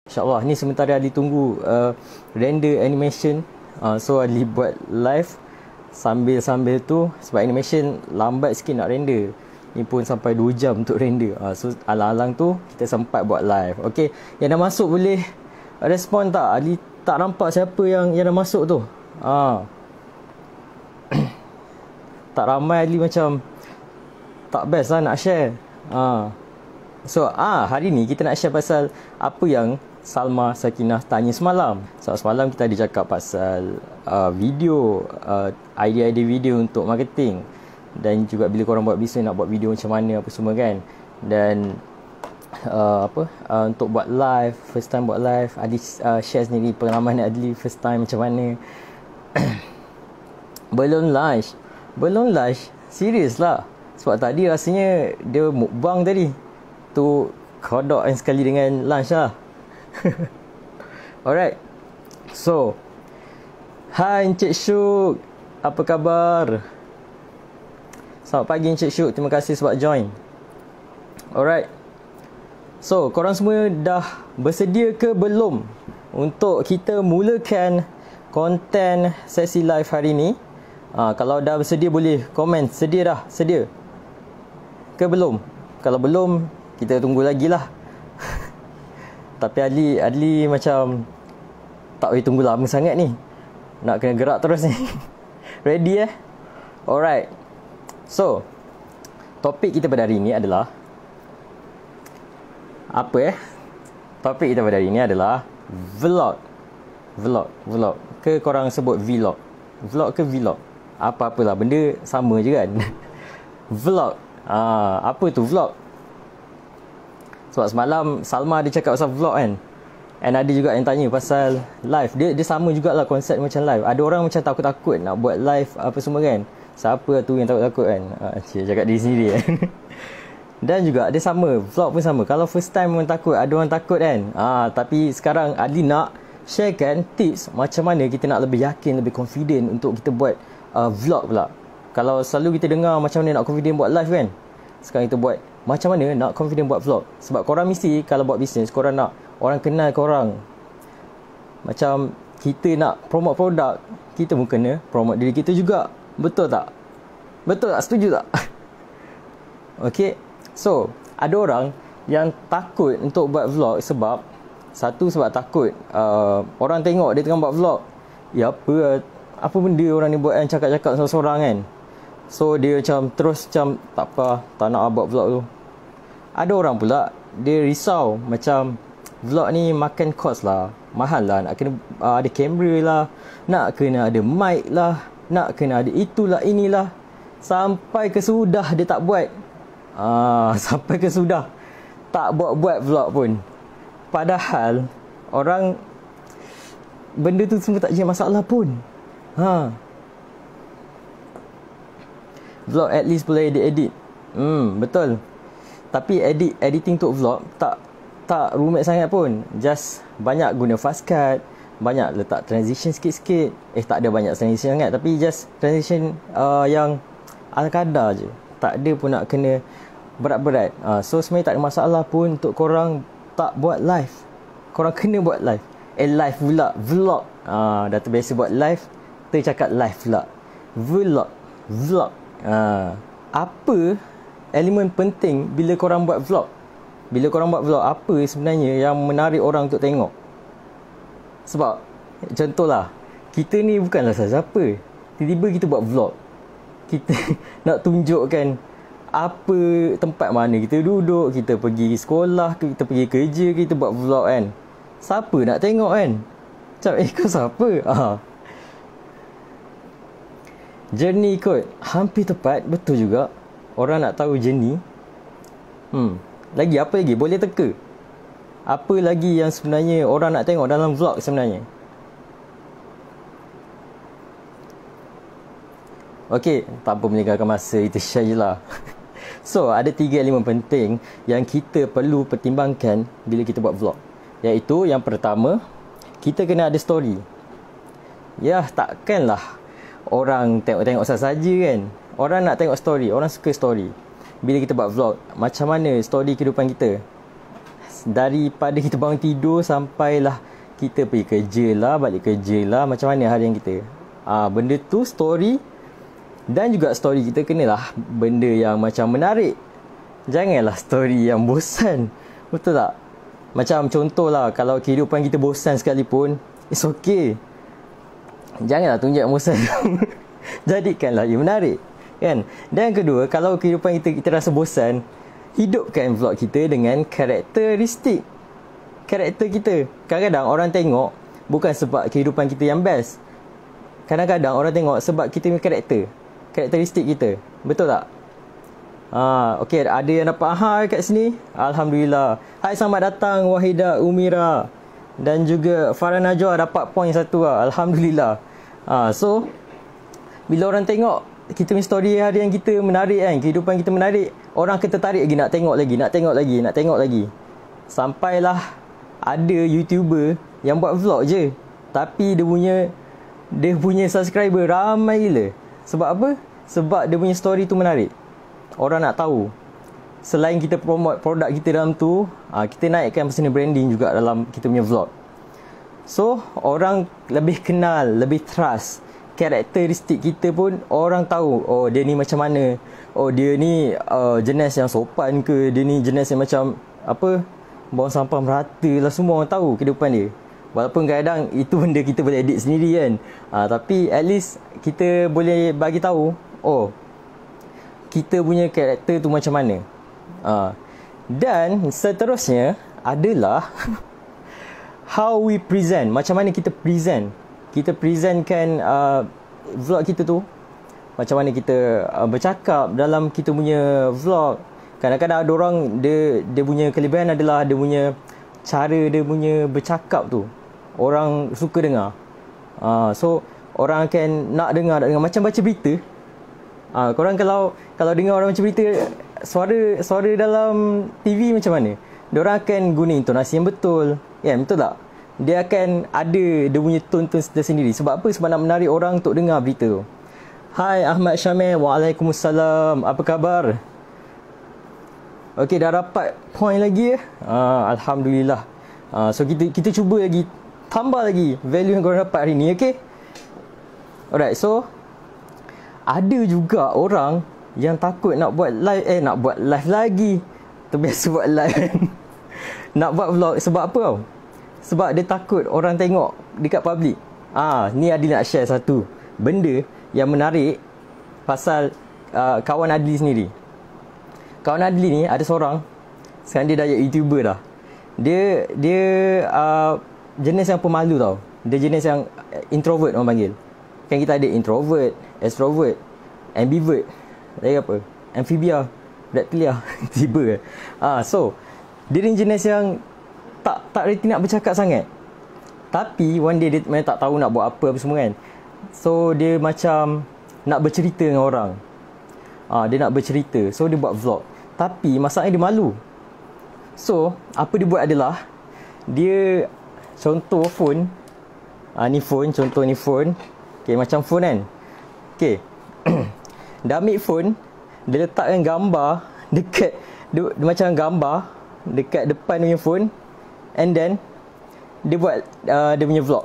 InsyaAllah. Ni sementara Ali tunggu render animation. So Ali buat live sambil tu, sebab animation lambat sikit nak render. Ni pun sampai 2 jam untuk render. So alang-alang tu kita sempat buat live. Okay, yang dah masuk boleh respon tak? Ali tak nampak siapa yang dah masuk tu. Tak ramai. Ali macam tak best lah nak share. So hari ni kita nak share pasal apa yang Salma Sakinah tanya semalam. So semalam kita ada cakap pasal video, idea-idea video untuk marketing, dan juga bila korang buat bisnes nak buat video macam mana apa semua kan. Dan untuk buat live, first time buat live, Adi share sendiri pengalaman Adli first time macam mana. Belum lunch serius lah, sebab tadi rasanya dia mukbang tadi tu, kodok yang sekali dengan lunch lah. Alright, so hai Encik Syuk, apa khabar? Selamat pagi Encik Syuk, terima kasih sebab join. Alright, so korang semua dah bersedia ke belum untuk kita mulakan konten sesi live hari ni? Kalau dah bersedia boleh komen, sedia ke belum? Kalau belum, kita tunggu lagi lah. Tapi Adli macam tak boleh tunggu lama sangat ni, nak kena gerak terus ni. Ready Alright, so topik kita pada hari ni adalah apa Topik kita pada hari ni adalah vlog. Ke korang sebut vlog ke vlog, apa-apalah, benda sama je kan. Vlog. Apa tu vlog? Sebab semalam Salma dia cakap pasal vlog kan, and ada juga yang tanya pasal live. Dia sama jugalah konsep macam live. Ada orang macam takut-takut nak buat live apa semua kan. Siapa tu yang takut-takut kan? Cakap diri sendiri kan. Dan juga dia sama, vlog pun sama. Kalau first time orang takut, ada orang takut kan. Tapi sekarang Adli nak sharekan tips macam mana kita nak lebih yakin, lebih confident untuk kita buat vlog pula. Kalau selalu kita dengar macam mana nak confident buat live kan, sekarang kita buat macam mana nak confident buat vlog. Sebab korang mesti kalau buat bisnes, korang nak orang kenal korang. Macam kita nak promote produk, kita pun kena promote diri kita juga. Betul tak? Setuju tak? Okay, so ada orang yang takut untuk buat vlog sebab sebab takut orang tengok dia tengah buat vlog. Ya apa benda orang ni buat yang cakap-cakap seorang-seorang kan. So dia macam terus macam tak apa, tak nak buat vlog tu. Ada orang pula dia risau macam vlog ni makan kos lah, mahal lah, nak kena ada kamera lah, nak kena ada mic lah, nak kena ada itulah inilah. Sampai ke sudah dia tak buat. Sampai ke sudah tak buat vlog pun. Padahal orang benda tu semua tak jadi masalah pun. Vlog at least boleh edit. Betul. Tapi editing untuk vlog tak rumit sangat pun. Just banyak guna fast cut, banyak letak transition sikit-sikit. Tak ada banyak transition sangat, tapi just transition yang ala kadar je. Tak ada pun nak kena berat-berat. So sebenarnya tak ada masalah pun untuk korang tak buat live. Korang kena buat live. Live pula, vlog. Dah terbiasa buat live, tercakap live pula. Vlog. Apa elemen penting bila korang buat vlog? Bila korang buat vlog, apa sebenarnya yang menarik orang untuk tengok? Sebab contohlah, kita ni bukanlah siapa. Tiba-tiba kita buat vlog, kita nak tunjukkan apa tempat mana kita duduk, kita pergi sekolah, kita pergi kerja, kita buat vlog kan. Siapa nak tengok kan? Macam kau siapa? Journey kot, hampir tepat, betul juga. Orang nak tahu journey. Apa lagi boleh teka? Apa lagi yang sebenarnya orang nak tengok dalam vlog sebenarnya? Okey, tak apa meninggalkan masa, itu sajalah. So, ada 3 elemen penting yang kita perlu pertimbangkan bila kita buat vlog. Iaitu yang pertama, kita kena ada story. Takkanlah orang tengok-tengok saja kan. Orang nak tengok story, orang suka story. Bila kita buat vlog, macam mana story kehidupan kita? daripada kita bangun tidur sampailah kita pergi kerja lah, balik kerja lah, macam mana harian kita. Benda tu story. Dan juga story kita kenalah benda yang macam menarik. Janganlah story yang bosan. Betul tak? Macam contohlah, kalau kehidupan kita bosan sekalipun, it's okay. Janganlah tunjuk bosan. Jadikanlah ia menarik, kan? Dan yang kedua, kalau kehidupan kita rasa bosan, hidupkan vlog kita dengan karakteristik karakter kita. Kadang-kadang orang tengok bukan sebab kehidupan kita yang best. Kadang-kadang orang tengok sebab kita punya karakteristik kita. Betul tak? Okey, ada yang dapat hai kat sini. Alhamdulillah. Hai, selamat datang Wahida Umira. Dan juga Farah Najwa dapat poin 1 lah. Alhamdulillah. So bila orang tengok kita punya story harian kita menarik kan, kehidupan kita menarik, orang akan tertarik lagi, nak tengok lagi. Sampailah ada YouTuber yang buat vlog je, tapi dia punya subscriber ramai gila. Sebab apa? Sebab dia punya story tu menarik. Orang nak tahu. Selain kita promote produk kita dalam tu, kita naikkan personal branding juga dalam kita punya vlog. So, orang lebih kenal, lebih trust. Karakteristik kita pun orang tahu, oh dia ni macam mana, oh dia ni jenis yang sopan ke, dia ni jenis yang macam apa, buang sampah merata lah. Semua orang tahu kehidupan dia. Walaupun kadang itu benda kita boleh edit sendiri kan, tapi at least kita boleh bagi tahu, oh kita punya karakter tu macam mana. Dan seterusnya adalah how we present. Macam mana kita present. Kita presentkan vlog kita tu. Macam mana kita bercakap dalam kita punya vlog. Kadang-kadang ada orang, dia punya kelebihan adalah dia punya cara dia punya bercakap tu, orang suka dengar. So orang akan nak dengar. Macam baca berita. Korang kalau dengar orang baca berita, suara dalam TV macam mana, diorang akan guna intonasi yang betul. Betul tak? Dia akan ada dia punya tone tersendiri. Sebab apa? Sebab nak menarik orang untuk dengar berita tu. Hai Ahmad Syamil. Waalaikumsalam. Apa khabar? Okey, dah dapat point lagi. Alhamdulillah. So kita cuba lagi, tambah lagi value yang korang dapat hari ni. Okey. Alright, so ada juga orang yang takut nak buat live, nak buat live lagi. Terbiasa buat live kan. Nak buat vlog. Sebab apa tau? Sebab dia takut orang tengok dekat public. Ni Adli nak share satu benda yang menarik pasal kawan Adli sendiri. Kawan Adli ni ada seorang, sekarang dia dah jadi YouTuber dah. Dia jenis yang pemalu tau. Dia jenis yang introvert orang panggil. Kan kita ada introvert, extrovert, ambivert, lagi apa? Amphibia, reptilia. Tiba. So dia ni jenis yang tak reti nak bercakap sangat. Tapi one day dia memang tak tahu nak buat apa semua kan. So dia macam nak bercerita dengan orang. Dia nak bercerita. So dia buat vlog. Tapi masalahnya dia malu. So apa dia buat adalah, dia contoh phone. Ni phone, contoh ni phone. Okay, macam phone kan. Okay. Dia ambil phone, dia letakkan gambar dekat dia macam gambar dekat depan punya phone. And then dia buat dia punya vlog.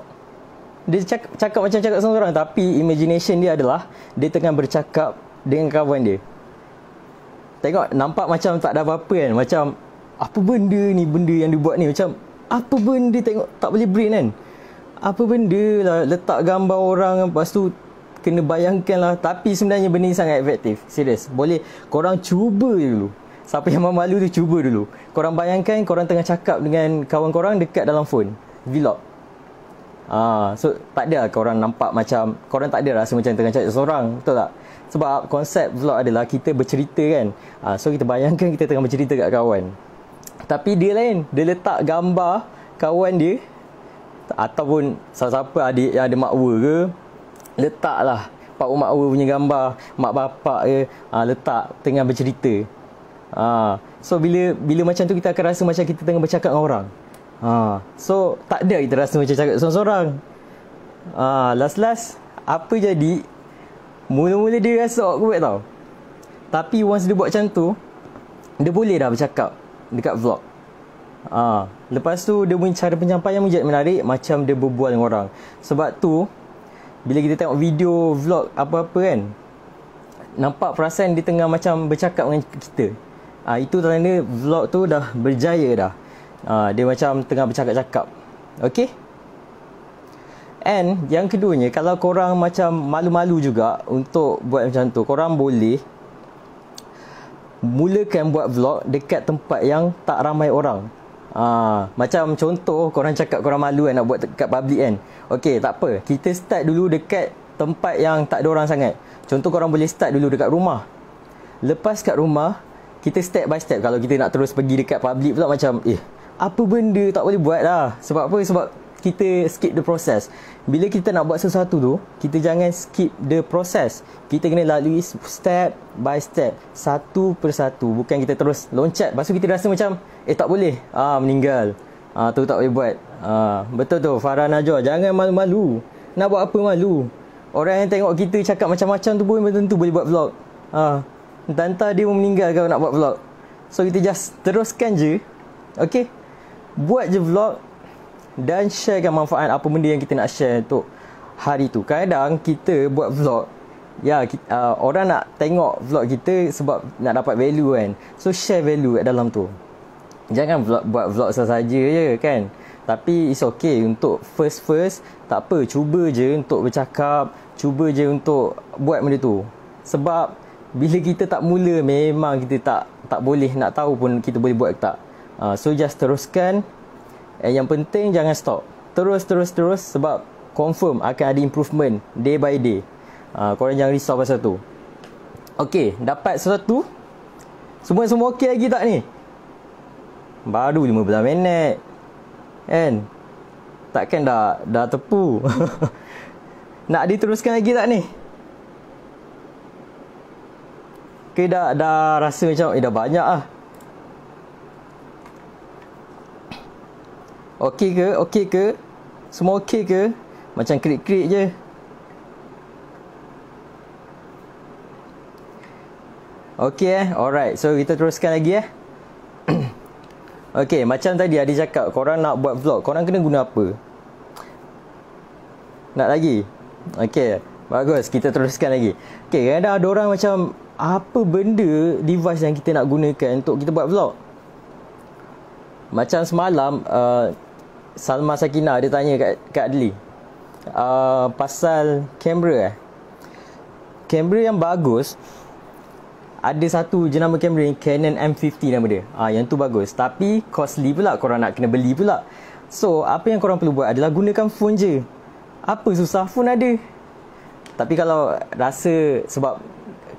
Dia cakap macam cakap seorang, tapi imagination dia adalah dia tengah bercakap dengan kawan dia. Tengok, nampak macam tak ada apa-apa kan. Macam apa benda ni, benda yang dia buat ni, macam apa benda, tengok tak boleh brain kan. Apa benda lah, letak gambar orang, lepas tu kena bayangkan lah. Tapi sebenarnya benda ni sangat efektif. Serius, boleh korang cuba dulu. Siapa yang malu tu cuba dulu. Korang bayangkan korang tengah cakap dengan kawan korang dekat dalam phone vlog. So tak ada korang nampak macam, korang tak ada rasa macam tengah cakap seorang. Betul tak? Sebab konsep vlog adalah kita bercerita kan. So kita bayangkan kita tengah bercerita kat kawan. Tapi dia lain, dia letak gambar kawan dia, ataupun siapa adik yang ada makwa ke, letaklah pak makwa punya gambar, mak bapak ke, letak tengah bercerita. So bila macam tu kita akan rasa macam kita tengah bercakap dengan orang. So tak ada kita rasa macam cakap seorang-seorang. Last apa jadi, mula-mula dia rasa awkward tau. Tapi once dia buat macam tu, dia boleh dah bercakap dekat vlog. Lepas tu dia punya cara penyampaian menjadi menarik, macam dia berbual dengan orang. Sebab tu bila kita tengok video vlog apa-apa kan, nampak perasaan dia tengah macam bercakap dengan kita. Itu tanda vlog tu dah berjaya dah. Dia macam tengah bercakap-cakap. Okay. And yang keduanya, kalau korang macam malu-malu juga untuk buat macam tu, korang boleh mulakan buat vlog dekat tempat yang tak ramai orang. Macam contoh, korang cakap korang malu kan nak buat dekat public kan. Okay, tak apa, kita start dulu dekat tempat yang tak ada orang sangat. Contoh, korang boleh start dulu dekat rumah. Lepas kat rumah, kita step by step. Kalau kita nak terus pergi dekat public pula, macam apa benda, tak boleh buat lah. Sebab apa? Sebab kita skip the process. Bila kita nak buat sesuatu tu, kita jangan skip the process. Kita kena lalui step by step, satu persatu. Bukan kita terus loncat, lepas tu kita rasa macam tak boleh, meninggal, tu tak boleh buat. Betul tu Farah Najwa, jangan malu-malu. Nak buat apa malu? Orang yang tengok kita cakap macam-macam tu pun belum tentu boleh buat vlog. Entah dia mau meninggal kalau nak buat vlog. So kita just teruskan je. Okay, buat je vlog dan sharekan manfaat apa benda yang kita nak share untuk hari tu. Kadang kita buat vlog, orang nak tengok vlog kita sebab nak dapat value kan. So share value kat dalam tu. Jangan buat vlog saja je kan. Tapi it's okay untuk first tak apa, cuba je untuk bercakap, cuba je untuk buat benda tu. Sebab bila kita tak mula, memang kita tak boleh nak tahu pun kita boleh buat ke tak. So just teruskan. Yang penting jangan stop. Terus sebab confirm akan ada improvement day by day. Korang jangan risau pasal tu. Okay, dapat sesuatu? Semua okey lagi tak ni? Baru 15 minit kan? Takkan dah tepu. Nak diteruskan lagi tak ni? Ke dah rasa macam dah banyak lah. Okey ke? Semua okey ke? Macam krik-krik je. Okey alright. So kita teruskan lagi Okey, macam tadi ada cakap, korang nak buat vlog, korang kena guna apa? Nak lagi? Okey, bagus, kita teruskan lagi. Okey, kadang ada orang macam, apa benda device yang kita nak gunakan untuk kita buat vlog? Macam semalam Salma Sakinah dia tanya kat Adli pasal kamera kamera yang bagus. Ada satu jenama kamera yang Canon M50 nama dia. Yang tu bagus, tapi costly pula, korang nak kena beli pula. So apa yang korang perlu buat adalah gunakan phone je. Apa susah, phone ada. Tapi kalau rasa, sebab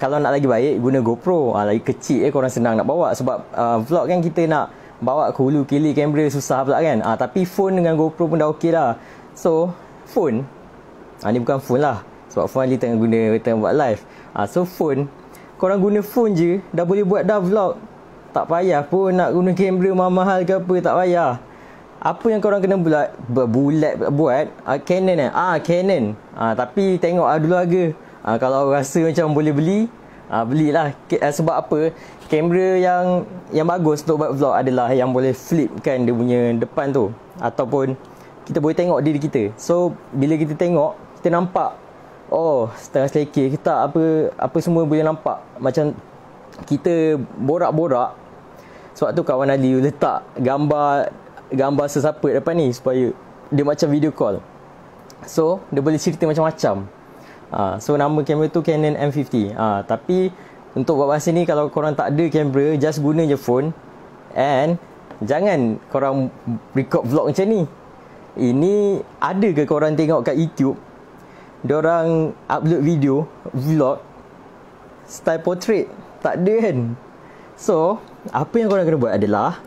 kalau nak lagi baik, guna GoPro. Lagi kecil korang senang nak bawa. Sebab vlog kan kita nak bawa ke hulu kili kamera susah pula kan. Tapi phone dengan GoPro pun dah okey dah. So phone, ni bukan phone lah, sebab phone Ali tengah buat live. So phone, korang guna phone je dah boleh buat dah vlog. Tak payah pun nak guna kamera mahal ke apa, tak payah. Apa yang korang kena buat Canon Canon. Tapi tengok dulu harga. Kalau rasa macam boleh beli, belilah. Sebab apa? Kamera yang bagus untuk buat vlog adalah yang boleh flip kan dia punya depan tu, ataupun kita boleh tengok diri kita. So bila kita tengok, kita nampak setengah selekeh kita, apa semua boleh nampak. Macam kita borak-borak. Sebab tu kawan Ali letak gambar sesiapa depan ni supaya dia macam video call. So dia boleh cerita macam-macam. So nama kamera tu Canon M50. Tapi untuk buat masa ni, kalau korang tak ada kamera, just guna je phone. And jangan korang record vlog macam ni. Ini ada ke korang tengok kat YouTube, diorang upload video vlog style portrait? Tak ada kan? So apa yang korang kena buat adalah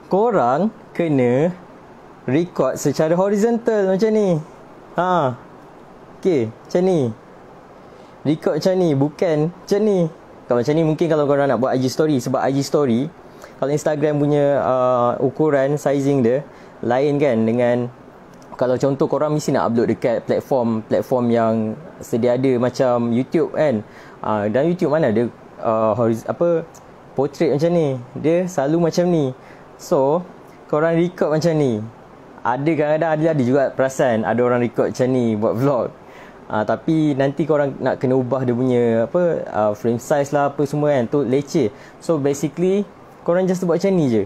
korang kena record secara horizontal macam ni. Okay, macam ni. Record macam ni, bukan macam ni. Kalau macam ni mungkin kalau korang nak buat IG story. Sebab IG story, kalau Instagram punya ukuran, sizing dia lain kan dengan kalau contoh korang mesti nak upload dekat platform yang sedia ada macam YouTube kan. Dan YouTube mana ada portrait macam ni. Dia selalu macam ni. So korang record macam ni. Ada kadang-kadang ada juga perasan ada orang record macam ni buat vlog. Tapi nanti korang nak kena ubah dia punya frame size lah apa semua kan, tu leceh. So basically korang just buat macam ni je.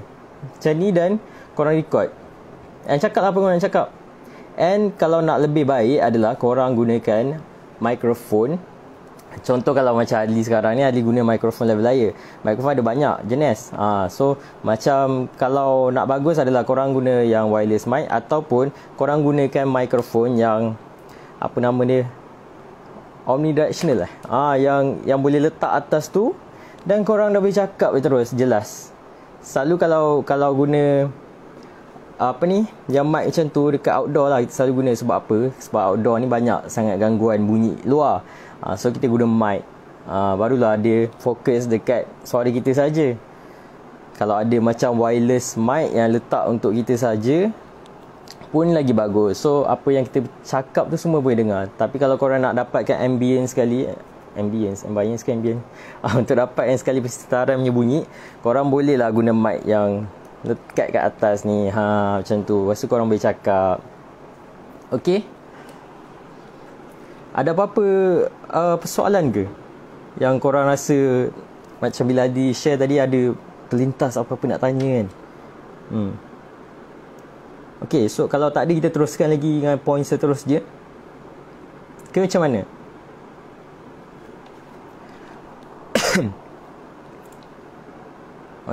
Macam ni dan korang record. And cakap apa korang nak cakap. And kalau nak lebih baik adalah korang gunakan mikrofon. Contoh kalau macam Adli sekarang ni, Adli guna mikrofon lavalier. Mikrofon ada banyak jenis. So macam kalau nak bagus adalah korang guna yang wireless mic, ataupun korang gunakan mikrofon yang apa nama dia, omnidirectional lah. Yang boleh letak atas tu dan korang dah boleh cakap terus jelas. Selalu kalau guna apa ni, yang mic macam tu dekat outdoor lah kita selalu guna. Sebab apa? Sebab outdoor ni banyak sangat gangguan bunyi luar. So kita guna mic, barulah dia fokus dekat suara kita saja. Kalau ada macam wireless mic yang letak untuk kita saja pun lagi bagus. So apa yang kita cakap tu semua boleh dengar. Tapi kalau korang nak dapatkan ambience untuk dapatkan sekali persetaran punya bunyi, korang boleh lah guna mic yang lekat kat atas ni. Macam tu. Lepas tu korang boleh cakap. Okay. Ada apa-apa persoalan ke yang korang rasa macam bila Adi share tadi ada terlintas apa-apa nak tanya kan? Okay, so kalau tak ada kita teruskan lagi dengan point seterusnya ke macam mana?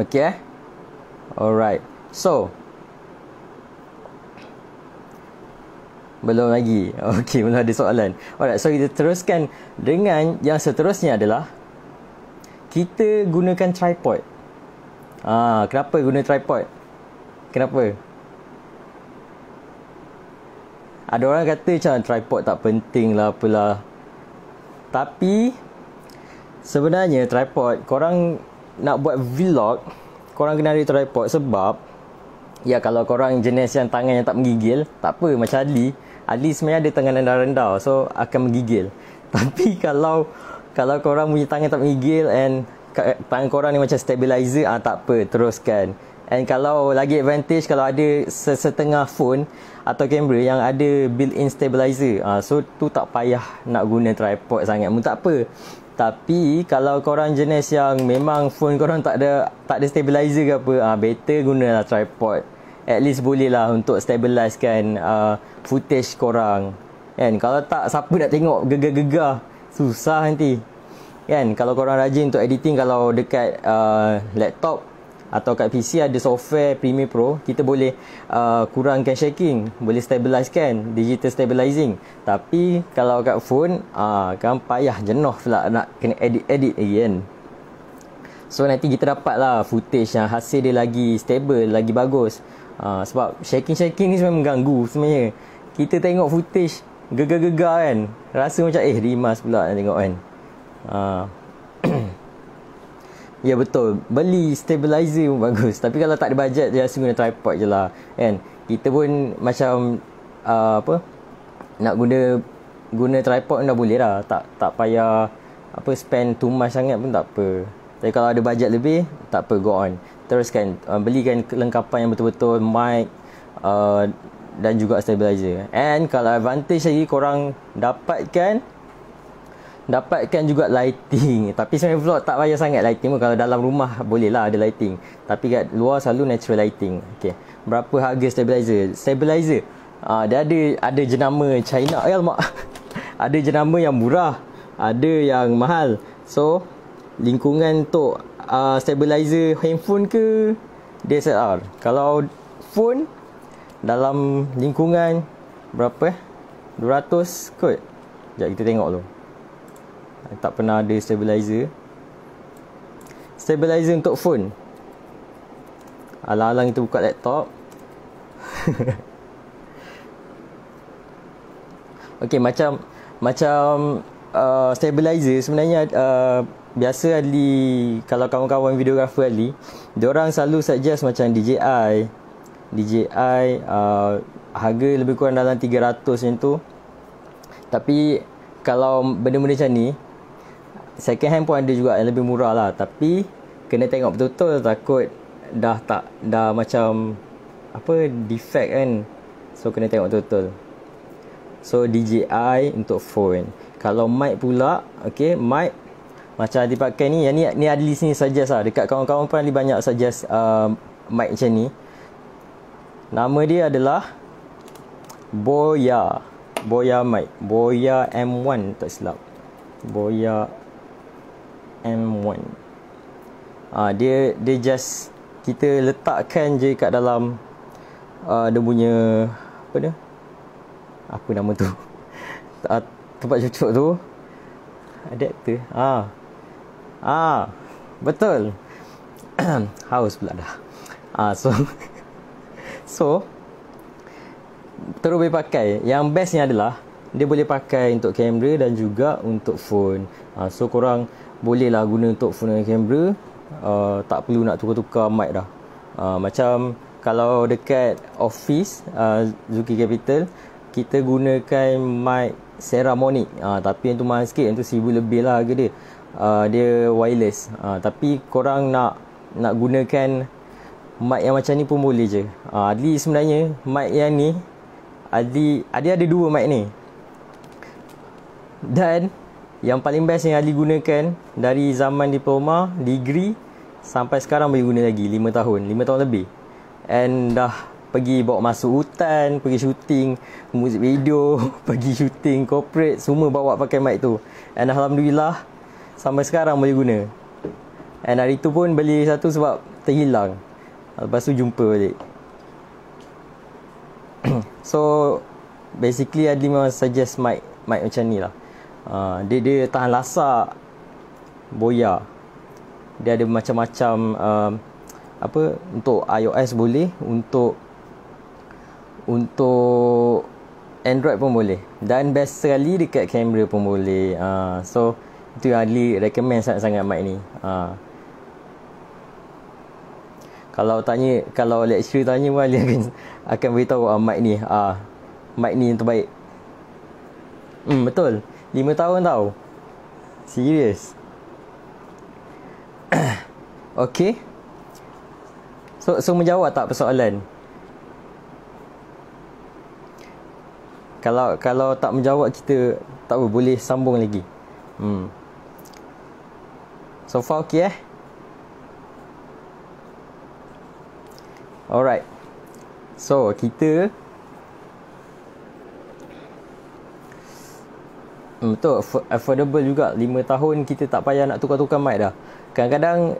Okay. Alright. So belum lagi. Okay, belum ada soalan. Alright, so kita teruskan dengan yang seterusnya adalah kita gunakan tripod. Kenapa guna tripod? Kenapa? Ada orang kata macam tripod tak penting lah apalah. Tapi sebenarnya tripod, korang nak buat vlog, korang kena ada tripod. Sebab ya kalau korang jenis yang tangan yang tak menggigil, tak apa. Macam Adli sebenarnya ada tangan rendah-rendah, so akan menggigil. Tapi kalau korang punya tangan tak menggigil and tangan korang ni macam stabilizer, tak apa, teruskan. And kalau lagi advantage, kalau ada setengah phone atau kamera yang ada built-in stabilizer, so tu tak payah nak guna tripod sangat pun tak apa. Tapi kalau korang jenis yang memang phone korang tak ada stabilizer ke apa, better gunalah tripod. At least boleh lah untuk stabilizekan footage korang kan. Kalau tak, siapa nak tengok gegar-gegar, susah nanti kan. Kalau korang rajin untuk editing, kalau dekat laptop atau kat PC ada software Premiere Pro, kita boleh kurangkan shaking, boleh stabilizekan, digital stabilizing. Tapi kalau kat phone, kan payah, jenuh pula nak kena edit lagi kan. So nanti kita dapat lah footage yang hasil dia lagi stable, lagi bagus. Sebab shaking ni sebenarnya mengganggu sebenarnya. Kita tengok footage gegar-gegar kan, rasa macam rimas pula nak tengok kan. Ya betul, beli stabilizer pun bagus. Tapi kalau tak ada bajet, dia rasa guna tripod je lah kan. Kita pun macam nak guna tripod pun dah boleh lah. Tak payah spend too much sangat pun tak apa. Tapi kalau ada bajet lebih, tak apa, go on. Teruskan, belikan kelengkapan yang betul-betul, mic dan juga stabilizer. And kalau advantage lagi, korang dapatkan juga lighting. Tapi sebenarnya vlog tak payah sangat lighting pun. Kalau dalam rumah boleh lah ada lighting. Tapi kat luar selalu natural lighting. Okay. Berapa harga stabilizer? Stabilizer dia ada jenama China. Alamak. Ada jenama yang murah, ada yang mahal. So lingkungan untuk stabilizer handphone ke DSLR. Kalau phone dalam lingkungan berapa 200 kot. Sekejap kita tengok tu. Tak pernah ada stabilizer untuk phone. Alang-alang kita buka laptop. Okay, macam stabilizer sebenarnya biasa Adli, kalau kawan-kawan videographer Adli, diorang selalu suggest macam DJI harga lebih kurang dalam 300 macam tu. Tapi kalau benda-benda macam ni, second hand pun ada juga yang lebih murah lah. Tapi kena tengok betul-betul, takut dah macam apa, defect kan. So kena tengok betul-betul. So DJI untuk phone. Kalau mic pula, okay, mic macam Adi pakai ni, yang ni Adli sini suggest lah. Dekat kawan-kawan pun Adli banyak suggest mic macam ni. Nama dia adalah Boya mic. Boya M1 tak silap. Boya M1. Dia just kita letakkan je kat dalam dia punya apa nama tu? Tempat cucuk tu. Adapter. Betul. Haus pula dah. So terus boleh pakai. Yang bestnya adalah dia boleh pakai untuk kamera dan juga untuk phone. So korang boleh lah guna untuk phone dan kamera. Tak perlu nak tukar-tukar mic dah. Macam kalau dekat office Zuki Capital, kita gunakan mic Ceramonic. Tapi yang tu mahal sikit, yang tu 1000 lebih lah harga dia. Dia wireless. Tapi korang nak gunakan mic yang macam ni pun boleh je. Adli sebenarnya mic yang ni Adli ada 2 mic ni. Dan yang paling best yang Adli gunakan dari zaman diploma, degree sampai sekarang boleh guna lagi 5 tahun lebih. And dah pergi bawa masuk hutan, pergi syuting music video, pergi syuting corporate, semua bawa pakai mic tu. And alhamdulillah sampai sekarang boleh guna. And hari tu pun beli satu sebab terhilang. Lepas tu jumpa balik. So basically Adli memang suggest mic macam ni lah. Dia tahan lasak. Boya. Dia ada macam-macam untuk iOS boleh, untuk Android pun boleh, dan best sekali dekat kamera pun boleh. So itu yang Adli recommend sangat-sangat mic ni. Kalau lecturer tanya pun Adli akan beritahu mic ni yang terbaik. Betul, 5 tahun tau. Serius. Okay. So menjawab tak persoalan? Kalau tak menjawab, kita tak apa, boleh sambung lagi. So far okay Alright. So kita betul, affordable juga. 5 tahun kita tak payah nak tukar-tukar mic dah. Kadang-kadang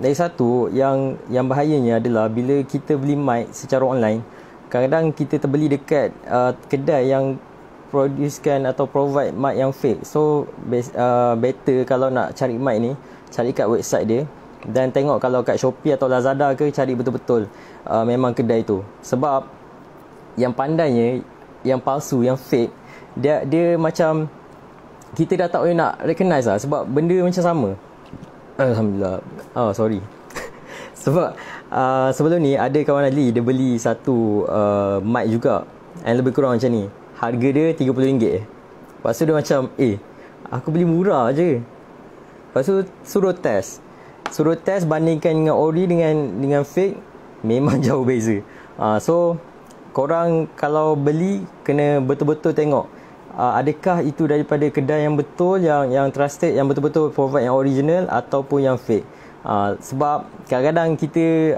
dari satu yang bahayanya adalah bila kita beli mic secara online, kadang-kadang kita terbeli dekat kedai yang producekan atau provide mic yang fake. So better kalau nak cari mic ni, cari kat website dia, dan tengok kalau kat Shopee atau Lazada ke, cari betul-betul memang kedai tu. Sebab yang pandainya, yang palsu, yang fake, dia macam kita dah tak boleh nak recognize lah, sebab benda macam sama. Alhamdulillah. Sorry. Sebab sebelum ni ada kawan Adli, dia beli satu mic juga, yang lebih kurang macam ni. Harga dia RM30. Lepas tu dia macam, aku beli murah je. Lepas tu suruh test bandingkan dengan ori dengan fake, memang jauh beza. So korang kalau beli, kena betul-betul tengok adakah itu daripada kedai yang betul, yang trusted, yang betul-betul provide yang original, ataupun yang fake. Sebab kadang-kadang kita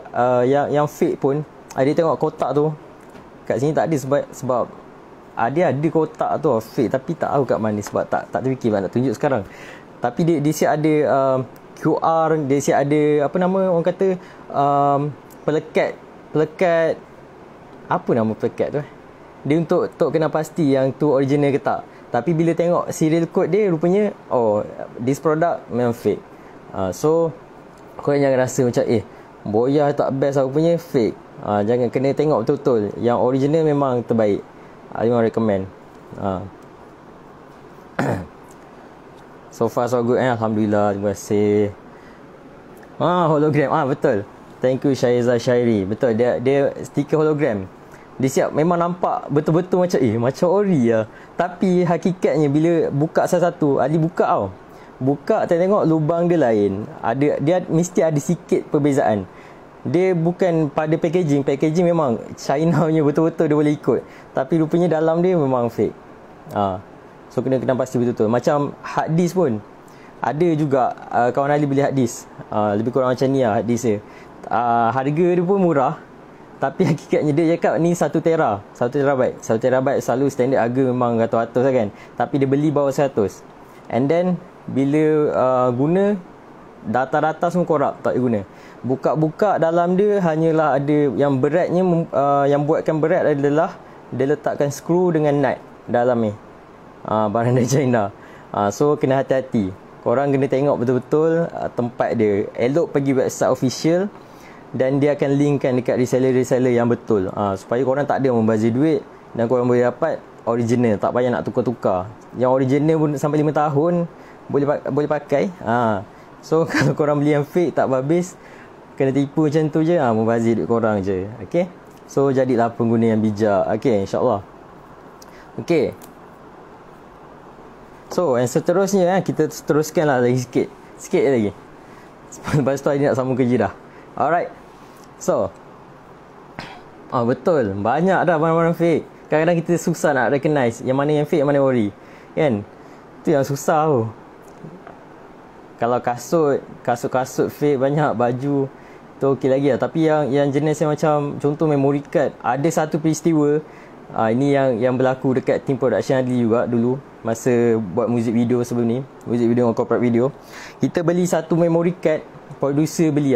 yang fake pun, dia tengok kotak tu, kat sini tak ada, sebab dia ada kotak tu fake, tapi tak tahu kat mana, sebab tak terfikir nak tunjuk sekarang. Tapi dia siap ada QR, dia siap ada apa nama orang kata, pelekat apa nama pelekat tu dia untuk kena pasti yang tu original ke tak. Tapi bila tengok serial code dia, rupanya this product memang fake. So korang jangan rasa macam Boya tak best, aku punya fake. Jangan, kena tengok betul-betul. Yang original memang terbaik. I memang recommend. So far so good Alhamdulillah. Terima kasih. Hologram. Betul. Thank you Syaiza Syairi. Betul, dia stiker hologram. Dia siap, memang nampak betul-betul macam macam ori lah. Tapi hakikatnya bila buka satu-satu, Ali buka tau, buka tengok lubang dia lain. Dia mesti ada sikit perbezaan. Dia bukan pada packaging memang China punya betul-betul dia boleh ikut. Tapi rupanya dalam dia memang fake. So kena pasti betul-betul. Macam hard disk pun. Ada juga kawan Ali beli hard disk. Lebih kurang macam ni lah hard disk dia. Harga dia pun murah. Tapi hakikatnya dia cakap ni 1 tera 1 terabyte 1 terabyte selalu standard harga memang ratus-ratus lah kan. Tapi dia beli bawah 100. And then bila guna, data-data semua korup, tak guna. Buka-buka dalam dia hanyalah ada yang beratnya, yang buatkan berat adalah dia letakkan skru dengan nut dalam ni. Barang dari China. So kena hati-hati. Korang kena tengok betul-betul tempat dia. Elok pergi website official dan dia akan linkkan dekat reseller-reseller yang betul. Supaya korang tak ada membazir duit dan korang boleh dapat original, tak payah nak tukar-tukar. Yang original pun sampai 5 tahun boleh pakai. So kalau korang beli yang fake tak habis, kena tipu macam tu je, membazir duit korang je. Okay, so jadilah pengguna yang bijak. Okay, insyaAllah. Okay, so yang seterusnya kita teruskan lah lagi sikit lagi. Lepas tu hari nak sambung kerja dah. Alright, so betul, banyak dah barang-barang fake. Kadang-kadang kita susah nak recognize yang mana yang fake, yang mana ori, kan? Tu yang susah tu. Kalau kasut fake banyak, baju tu okey lagi lah. Tapi yang jenis yang macam contoh memory card, ada satu peristiwa ini yang berlaku dekat team production Adli juga dulu masa buat music video sebelum ni, music video dengan corporate video. Kita beli satu memory card, producer beli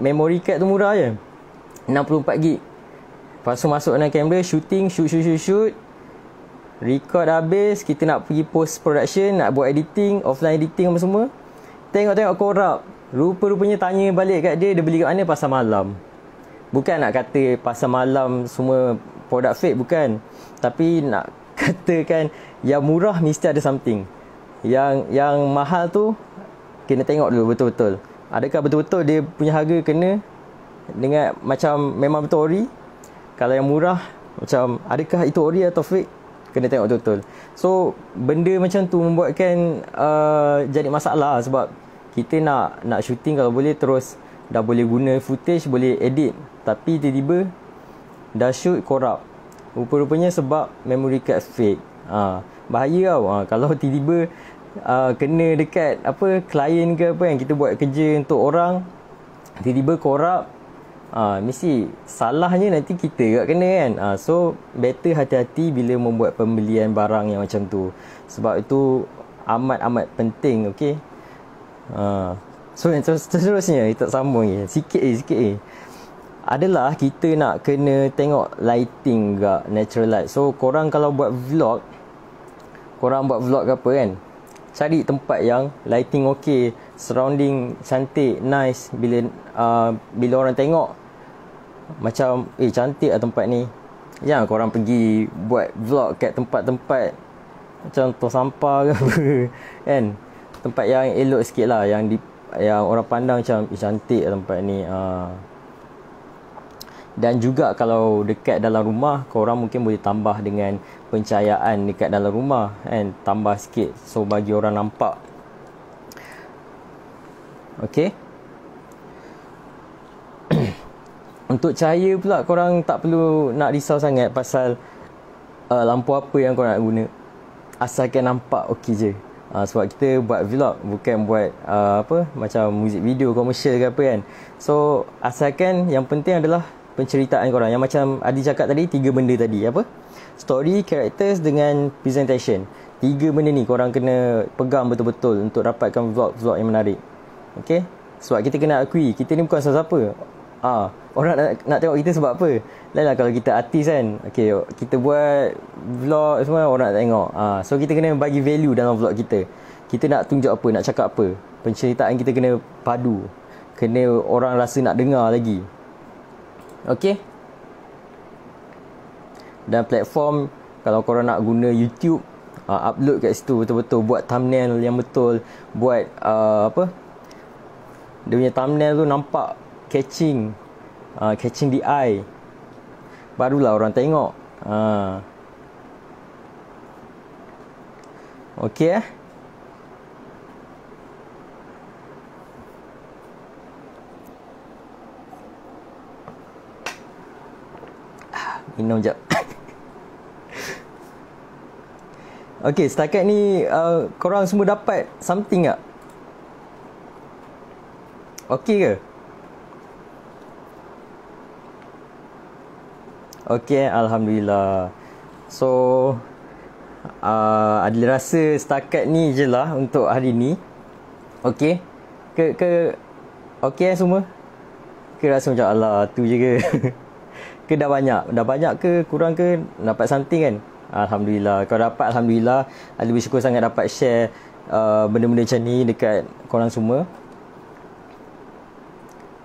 memory card tu murah je, 64GB. Lepas tu masuk dalam kamera, shooting, shoot, record habis, kita nak pergi post production, nak buat editing, offline editing apa semua, tengok korup. Rupa-rupanya tanya balik kat dia beli kat mana, pasar malam. Bukan nak kata pasar malam semua produk fake, bukan. Tapi nak katakan yang murah mesti ada something. Yang mahal tu kena tengok dulu betul-betul. Adakah betul-betul dia punya harga kena dengan macam memang betul ori. Kalau yang murah macam adakah itu ori atau fake, kena tengok betul-betul. So benda macam tu membuatkan jadi masalah. Sebab kita nak shooting kalau boleh terus dah boleh guna footage, boleh edit, tapi tiba-tiba dah shoot korup. Rupa-rupanya sebab memory card fake. Bahaya tau. Kalau tiba-tiba kena dekat klien ke apa yang kita buat kerja untuk orang, tiba-tiba korup, mesti salahnya nanti kita kat kena kan. So better hati-hati bila membuat pembelian barang yang macam tu. Sebab itu amat-amat penting. Okay, so yang seterusnya kita sambung sikit adalah kita nak kena tengok lighting ke natural light. So korang kalau buat vlog, ke apa kan, cari tempat yang lighting okey, surrounding cantik, nice. Bila orang tengok macam cantik lah tempat ni. Jangan korang pergi buat vlog kat tempat-tempat macam tong sampah ke apa kan. Tempat yang elok sikit lah, yang orang pandang macam cantik lah tempat ni. Dan juga kalau dekat dalam rumah, korang mungkin boleh tambah dengan pencahayaan dekat dalam rumah kan, tambah sikit so bagi orang nampak. Okay. Untuk cahaya pula, korang tak perlu nak risau sangat pasal lampu apa yang korang nak guna, asalkan nampak okey je. Sebab kita buat vlog, bukan buat macam music video komersial ke apa kan. So asalkan yang penting adalah penceritaan korang. Yang macam Adi cakap tadi, 3 benda tadi. Story, characters dengan presentation. 3 benda ni korang kena pegang betul-betul untuk dapatkan vlog yang menarik. Okay, sebab kita kena akui, kita ni bukan siapa-siapa. Orang nak tengok kita sebab apa? Lainlah kalau kita artis kan, okay, kita buat vlog semua, orang nak tengok. So kita kena bagi value dalam vlog kita. Kita nak tunjuk apa, nak cakap apa, penceritaan kita kena padu, kena orang rasa nak dengar lagi. Okay. Dan platform, kalau korang nak guna YouTube, upload kat situ betul-betul, buat thumbnail yang betul, buat dia punya thumbnail tu nampak catching the eye, barulah orang tengok. Okay. Minum jap. Okay, setakat ni korang semua dapat something tak? Okay ke? Okay, Alhamdulillah. So Adli rasa setakat ni je lah untuk hari ni. Okay okay semua? Ke rasa macam alah tu je ke? Ke dah banyak ke kurang ke? Dapat something kan? Alhamdulillah. Kalau dapat, Alhamdulillah. Adli bersyukur sangat dapat share benda-benda macam ni dekat korang semua.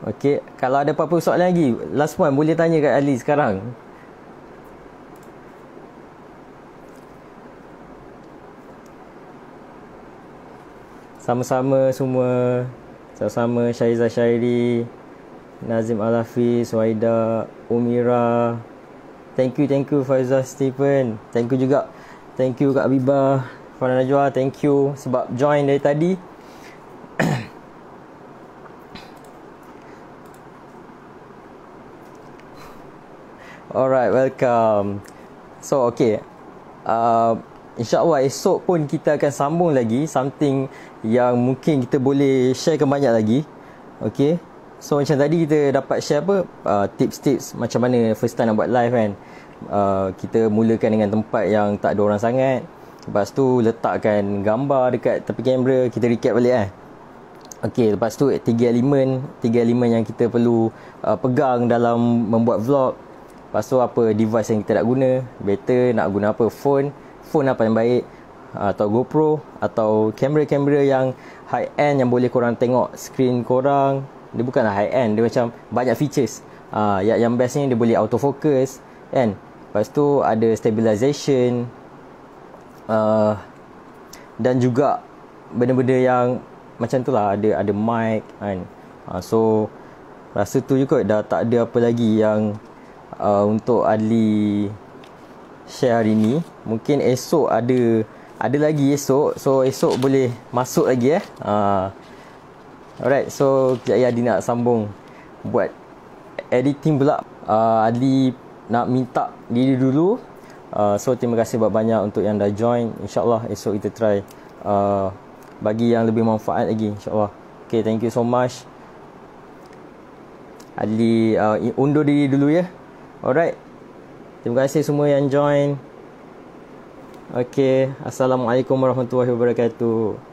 Okay, kalau ada apa-apa soalan lagi, last one boleh tanya kat Ali sekarang. Sama-sama semua. Sama-sama Syahizah Syairi, Nazim Al-Hafiz, Waida, Umira. Thank you Faizah Stephen. Thank you juga. Thank you Kak Habibah, Farah Najwa. Thank you sebab join dari tadi. Alright, welcome. So okay, InsyaAllah esok pun kita akan sambung lagi something yang mungkin kita boleh sharekan banyak lagi. Okay, so macam tadi kita dapat share apa, tips-tips macam mana first time nak buat live kan. Kita mulakan dengan tempat yang tak ada orang sangat. Lepas tu letakkan gambar dekat tepi kamera. Kita recap balik Okay, lepas tu tiga elemen yang kita perlu pegang dalam membuat vlog. Lepas tu apa device yang kita nak guna. Better nak guna apa, phone apa yang baik, atau GoPro, atau kamera-kamera yang high end yang boleh korang tengok screen korang. Dia bukanlah high end, dia macam banyak features. Yang bestnya dia boleh autofocus kan. Lepas tu ada stabilization, dan juga benda-benda yang macam tu lah, ada mic kan. So rasa tu je kot, dah tak ada apa lagi yang untuk Adli share hari ni. Mungkin esok ada lagi esok. So esok boleh masuk lagi Alright, so kejap lagi Adli nak sambung buat editing pula. Adli nak minta diri dulu. So terima kasih banyak untuk yang dah join. InsyaAllah esok kita try bagi yang lebih manfaat lagi, InsyaAllah. Okay, thank you so much. Adli undur diri dulu ya. Alright, terima kasih semua yang join. Okay, Assalamualaikum warahmatullahi wabarakatuh.